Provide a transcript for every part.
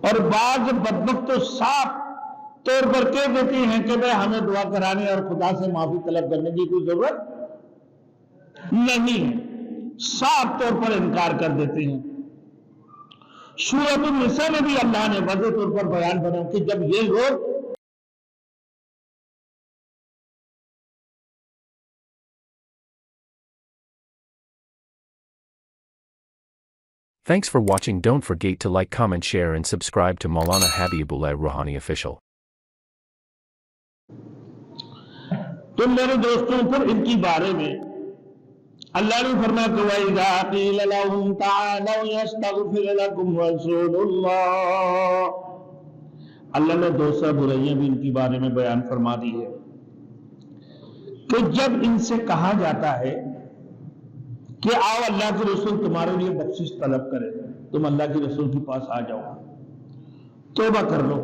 اور بعض بدبخت تو صاف طور پر کہہ دیتی ہیں کہ بھئی ہمیں دعا کرانے اور خدا سے معافی طلب کرنے کی کوئی ضرورت نہیں ہے، صاف طور پر انکار کر دیتے ہیں۔ سورۃ النساء میں بھی اللہ نے واضح طور پر بیان بنا کہ جب یہ لوگ Thanks for watching. Don't forget to like, comment, share and subscribe to Maulana Habibullah Rouhani Official. تو میرے دوستوں پھر ان کی بارے میں اللہ نے فرمایا کہ وَإِذَا قِيلَ لَهُمْ تَعَالَوْا يَسْتَغْفِرْ لَكُمْ رَسُولُ اللَّهِ، اللہ نے دوسرا برائیاں بھی ان کی بارے میں بیان فرما دی ہے کہ جب ان سے کہا جاتا ہے کہ آؤ اللہ کے رسول تمہارے لیے بخشش طلب کرے، تم اللہ کے رسول کے پاس آ جاؤ، توبہ کر لو،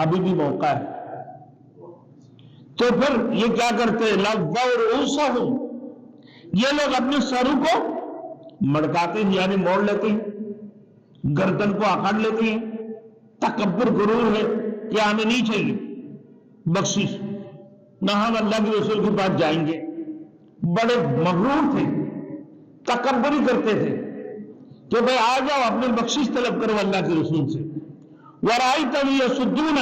ابھی بھی موقع ہے، تو پھر یہ کیا کرتے ہیں؟ لَوَّوْا رُؤُوسَهُمْ، یہ لوگ اپنے سروں کو مڑکاتے ہیں، یعنی موڑ لیتے ہیں، گردن کو آکڑ لیتے ہیں، تکبر غرور ہے کہ ہمیں نہیں چاہیے بخشش، نہ ہم اللہ کے رسول کے پاس جائیں گے، بڑے مغرور تھے، تکبر ہی کرتے تھے کہ بھئی آ جاؤ اپنے بخشش طلب کرو اللہ کے رسول سے۔ وَرَأَيْتَهُمْ يَصُدُّونَ،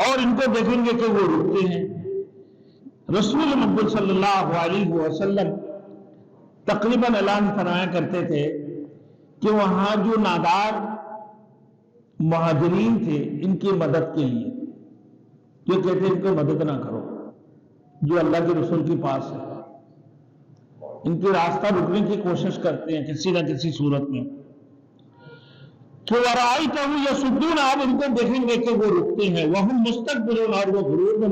اور ان کو دیکھیں گے کہ وہ رکتے ہیں۔ رسول مقبول صلی اللہ علیہ وسلم تقریباً اعلان فرمایا کرتے تھے کہ وہاں جو نادار مہاجرین تھے ان کی مدد کے لیے جو کہتے ہیں ان کو مدد نہ کرو، جو اللہ کے رسول کے پاس ہے، ان کی راستہ رکنے کی کوشش کرتے ہیں کسی نہ کسی صورت میں، کہ وَرَأَيْتَهُمْ يَصُدُّونَ، آپ ان کو دیکھیں گے کہ وہ رکتے ہیں، وَهُمْ مُسْتَكْبِرُونَ، اور وہ غرور میں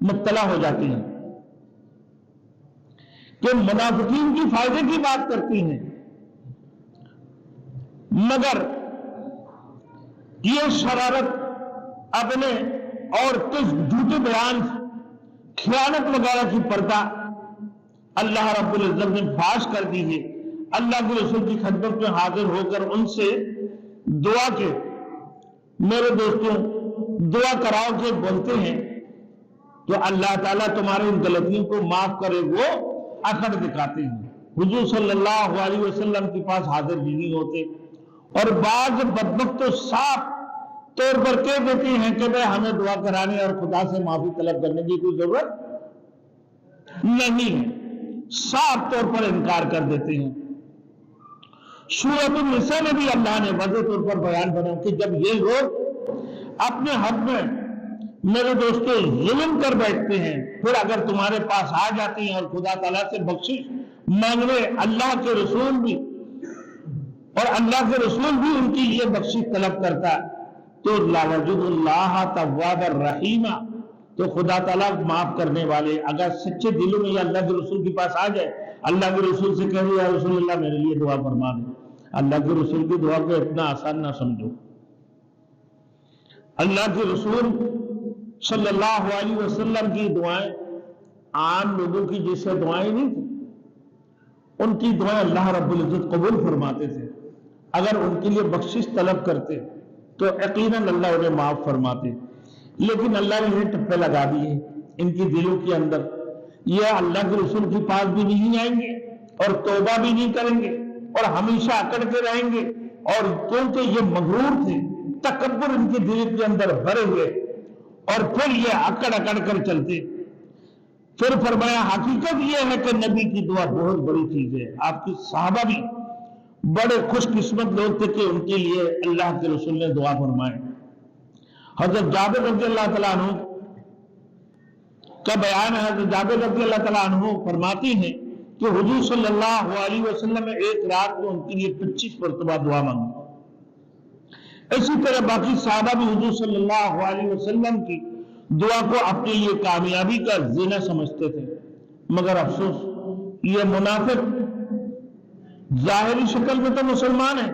مبتلا ہو جاتی ہیں، کہ منافقین کی فائدے کی بات کرتی ہیں، مگر یہ شرارت اپنے اور جھوٹے بیان، خیانت وغیرہ کی پردہ اللہ رب العزت نے فاش کر دی ہے۔ اللہ کے رسول کی خدمت میں حاضر ہو کر ان سے دعا کے میرے دوستوں دعا کراؤ کے بولتے ہیں تو اللہ تعالیٰ تمہارے ان غلطیوں کو معاف کرے، وہ اکڑ دکھاتے ہیں، حضور صلی اللہ علیہ وسلم کے پاس حاضر بھی نہیں ہوتے، اور بعض بدبخت تو صاف طور پر کہہ دیتی ہیں کہ بھئی ہمیں دعا کرانے اور خدا سے معافی طلب کرنے کی کوئی ضرورت نہیں ہے، صاف طور پر انکار کر دیتے ہیں۔ سورۃ النساء میں بھی اللہ نے واضح طور پر بیان بنا کہ جب یہ لوگ اپنے حق میں میرے دوستوں ظلم کر بیٹھتے ہیں، پھر اگر تمہارے پاس آ جاتی ہیں اور خدا تعالیٰ سے بخشش مانگنے، اللہ کے رسول بھی اور اللہ کے رسول بھی ان کی یہ بخشش طلب کرتا تو لَوَجَدُوا اللَّهَ تَوَّابًا رَحِيمًا، تو خدا تعالیٰ معاف کرنے والے، اگر سچے دلوں میں یہ اللہ کے رسول کے پاس آ جائے، اللہ کے رسول سے کہے یا رسول اللہ میرے لیے دعا فرما دیں، اللہ کے رسول کی دعا کو اتنا آسان نہ سمجھو۔ اللہ کے رسول صلی اللہ علیہ وسلم کی دعائیں عام لوگوں کی جیسے دعائیں نہیں تھیں، ان کی دعائیں اللہ رب العزت قبول فرماتے تھے، اگر ان کے لیے بخشش طلب کرتے تو یقیناً اللہ انہیں معاف فرماتے، لیکن اللہ نے انہیں ٹپے لگا دیے ان کی دلوں کے اندر، یہ اللہ کے رسول کے پاس بھی نہیں آئیں گے اور توبہ بھی نہیں کریں گے اور ہمیشہ اکڑ کے رہیں گے، اور کیونکہ یہ مغرور تھے، تکبر ان کے دل کے اندر بھرے ہوئے، اور پھر یہ اکڑ کر چلتے۔ پھر فرمایا حقیقت یہ ہے کہ نبی کی دعا بہت بڑی چیز ہے، آپ کی صحابہ بھی بڑے خوش قسمت لوگ تھے کہ ان کے لیے اللہ کے رسول نے دعا فرمائے۔ حضرت جابر رضی اللہ تعالیٰ عنہ کا بیان ہے، حضرت جابر رضی اللہ تعالیٰ عنہ فرماتی ہیں کہ حضور صلی اللہ علیہ وسلم نے ایک رات میں ان کے لیے 25 مرتبہ دعا مانگی۔ اسی طرح باقی صحابہ بھی حضور صلی اللہ علیہ وسلم کی دعا کو اپنے لیے کامیابی کا زینہ سمجھتے تھے، مگر افسوس یہ منافق ظاہری شکل میں تو مسلمان ہیں،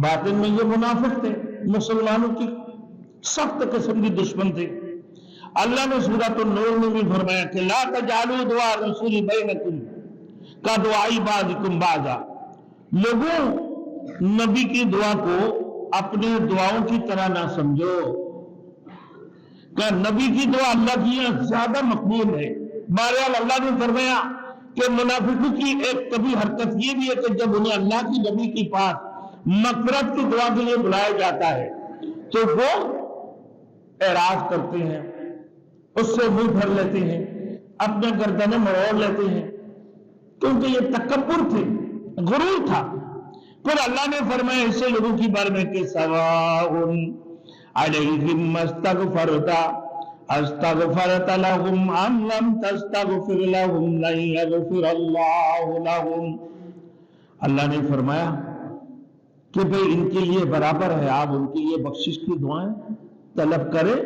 باطن میں یہ منافق تھے، مسلمانوں کی سخت قسم کی دشمن تھے۔ اللہ نے سورۃ النور میں بھی فرمایا کہ لا تجعلوا دعاء الرسول بینکم کدعاء بعضکم بعضا، لوگوں نبی کی دعا کو اپنے دعاؤں کی طرح نہ سمجھو کہ نبی کی دعا اللہ کی یہاں زیادہ مقبول ہے۔ بہرحال اللہ نے فرمایا کہ منافقوں کی ایک کبھی حرکت یہ بھی ہے کہ جب انہیں اللہ کی نبی کے پاس مغفرت کی دعا کے لیے بلایا جاتا ہے تو وہ اعراض کرتے ہیں، اس سے منہ پھیر لیتے ہیں، اپنے گردنیں مروڑ لیتے ہیں، کیونکہ یہ تکبر تھے، غرور تھا۔ پھر اللہ نے فرمایا ایسے لوگوں کی بارے میں کہ سواء علیہم استغفرت لهم ام لم تستغفر لهم لن یغفر اللہ لهم۔ اللہ نے فرمایا کہ بھئی ان کے لیے برابر ہے، آپ ان کے لیے بخشش کی دعائیں طلب کرے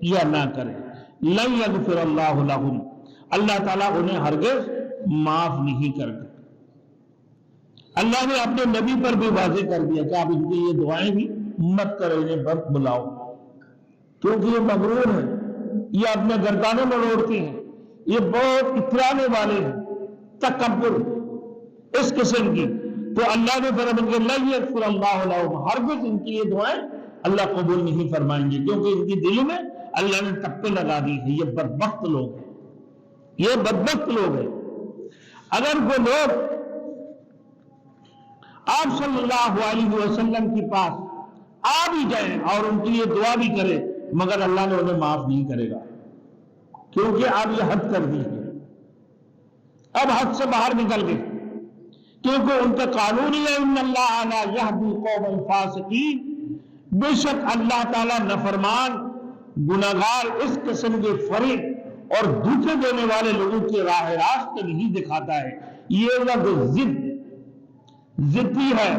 یا نہ کرے، لن یغفر اللہ لهم، اللہ تعالیٰ انہیں ہرگز معاف نہیں کرے گا۔ اللہ نے اپنے نبی پر بھی واضح کر دیا کہ آپ ان کے لیے دعائیں بھی مت کرو، انہیں بت بلاؤ، کیونکہ یہ مغرور ہیں، یہ اپنے گردانے میں روڑتے ہیں، یہ بہت اترانے والے ہیں، تکبر اس قسم کی۔ تو اللہ نے فرمایا کہ لا یغفر اللہ لهم، ہرگز ان کی یہ دعائیں اللہ قبول نہیں فرمائیں گے، کیونکہ ان کی دلوں میں اللہ نے ٹپے لگا دی ہے۔ یہ بدبخت لوگ ہیں، یہ بدبخت لوگ ہیں۔ اگر وہ لوگ آپ صلی اللہ علیہ وسلم کے پاس آ بھی جائیں اور ان کے لیے دعا بھی کرے، مگر اللہ نے انہیں معاف نہیں کرے گا، کیونکہ آپ یہ حد کر دی ہے، اب حد سے باہر نکل گئے، کیونکہ ان کا قانون ہی ہے ان اللہ لا یہدی القوم الفاسقین، بے شک اللہ تعالیٰ نافرمان گناہگار اس قسم کے فریب اور دھوکے دینے والے لوگوں کی راہ راست نہیں دکھاتا ہے۔ یہ لوگ ضدی ہے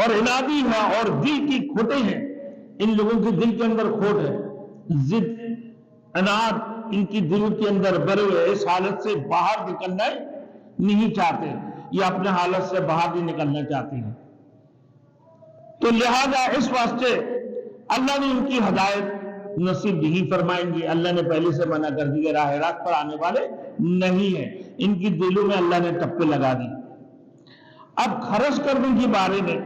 اور عنادی ہے اور دل کی کھوٹے ہیں، ان لوگوں کے دل کے اندر کھوٹ ہے، ضد عناد ان کی دل کے اندر بھرے ہوئے، اس حالت سے باہر نکلنا نہیں چاہتے، یہ اپنے حالت سے باہر نہیں نکلنا چاہتے ہیں۔ تو لہذا اس واسطے اللہ نے ان کی ہدایت نصیب نہیں فرمائیں گے، اللہ نے پہلے سے منع کر دیا، راہ راست پر آنے والے نہیں ہیں، ان کی دلوں میں اللہ نے ٹپے لگا دی۔ اب خرچ کرنے کے بارے میں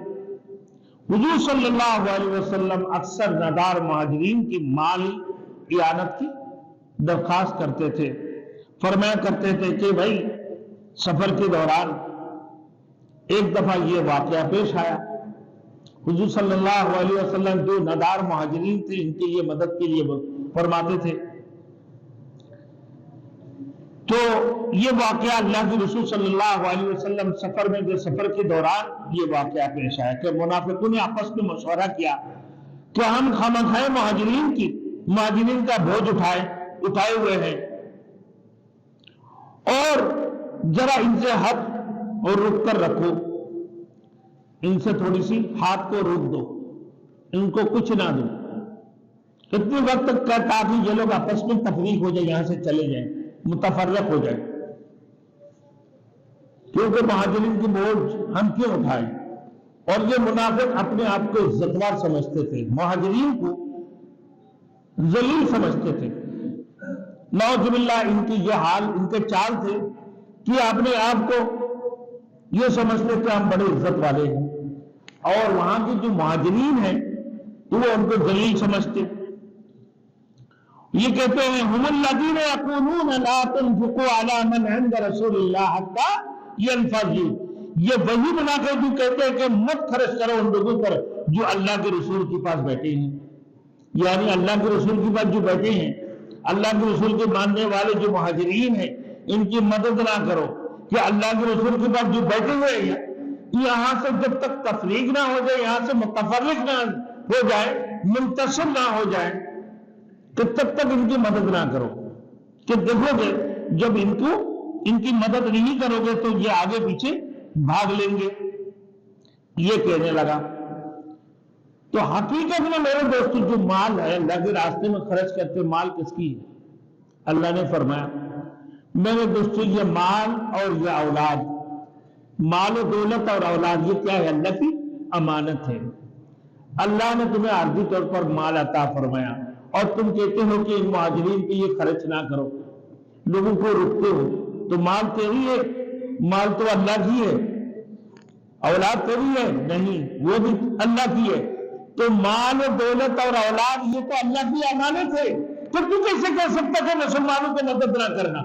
حضور صلی اللہ علیہ وسلم اکثر ندار مہاجرین کی مالی اعانت کی درخواست کرتے تھے، فرمایا کرتے تھے کہ بھائی سفر کے دوران ایک دفعہ یہ واقعہ پیش آیا، حضور صلی اللہ علیہ وسلم جو ندار مہاجرین تھے ان کے لیے مدد کے لیے فرماتے تھے، تو یہ واقعہ اللہ کے رسول صلی اللہ علیہ وسلم سفر میں جو سفر کے دوران یہ واقعہ پیش آیا کہ منافقوں نے آپس میں مشورہ کیا کہ ہم خامخواہ مہاجرین کا بوجھ اٹھائے ہوئے ہیں، اور ذرا ان سے ہاتھ اور رک کر رکھو، ان سے تھوڑی سی ہاتھ کو روک دو، ان کو کچھ نہ دو اتنے وقت تک تاکہ یہ لوگ آپس میں تفریق ہو جائے، یہاں سے چلے جائیں، متفرق ہو جائے، کیونکہ مہاجرین کی بوجھ ہم کیوں اٹھائیں۔ اور یہ منافق اپنے آپ کو عزتوار سمجھتے تھے، مہاجرین کو ذلیل سمجھتے تھے، نعوذ باللہ ان کی یہ حال، ان کے چال تھے کہ اپنے آپ کو یہ سمجھتے کہ ہم بڑے عزت والے ہیں، اور وہاں کے جو مہاجرین ہیں تو وہ ان کو ذلیل سمجھتے۔ یہ کہتے ہیں ہم الذین یقولون لا تنفقوا علی من عند رسول اللہ حتی ینفضوا، یہ وہی منافق جو کہتے ہیں کہ مت خرچ کرو ان لوگوں پر جو اللہ کے رسول کے پاس بیٹھے ہیں، یعنی اللہ کے رسول کے پاس جو بیٹھے ہیں، اللہ کے رسول کے ماننے والے جو مہاجرین ہیں ان کی مدد نہ کرو، کہ اللہ کے رسول کے پاس جو بیٹھے ہوئے ہیں یہاں سے جب تک تفریق نہ ہو جائے، یہاں سے متفرق نہ ہو جائے، منتشر نہ ہو جائے، کہ تب تک ان کی مدد نہ کرو، کہ دیکھو گے جب ان کی مدد نہیں کرو گے تو یہ آگے پیچھے بھاگ لیں گے، یہ کہنے لگا۔ تو حقیقت میں میرے دوستو جو مال ہے اللہ کے راستے میں خرچ کرتے، مال کس کی ہے؟ اللہ نے فرمایا میرے دوستو یہ مال اور یہ اولاد، مال و دولت اور اولاد یہ کیا ہے؟ اللہ کی امانت ہے۔ اللہ نے تمہیں عارضی طور پر مال عطا فرمایا اور تم کہتے ہو کہ ان مہاجرین کے لیے خرچ نہ کرو، لوگوں کو روکتے ہو، تو مال تیری ہے؟ مال تو اللہ کی ہے۔ اولاد تیری ہے؟ نہیں، وہ بھی اللہ کی ہے۔ تو مال و دولت اور اولاد یہ تو اللہ کی امانت ہے، تو تو کیسے کہہ سکتا کہ مسلمانوں کی مدد نہ کرنا؟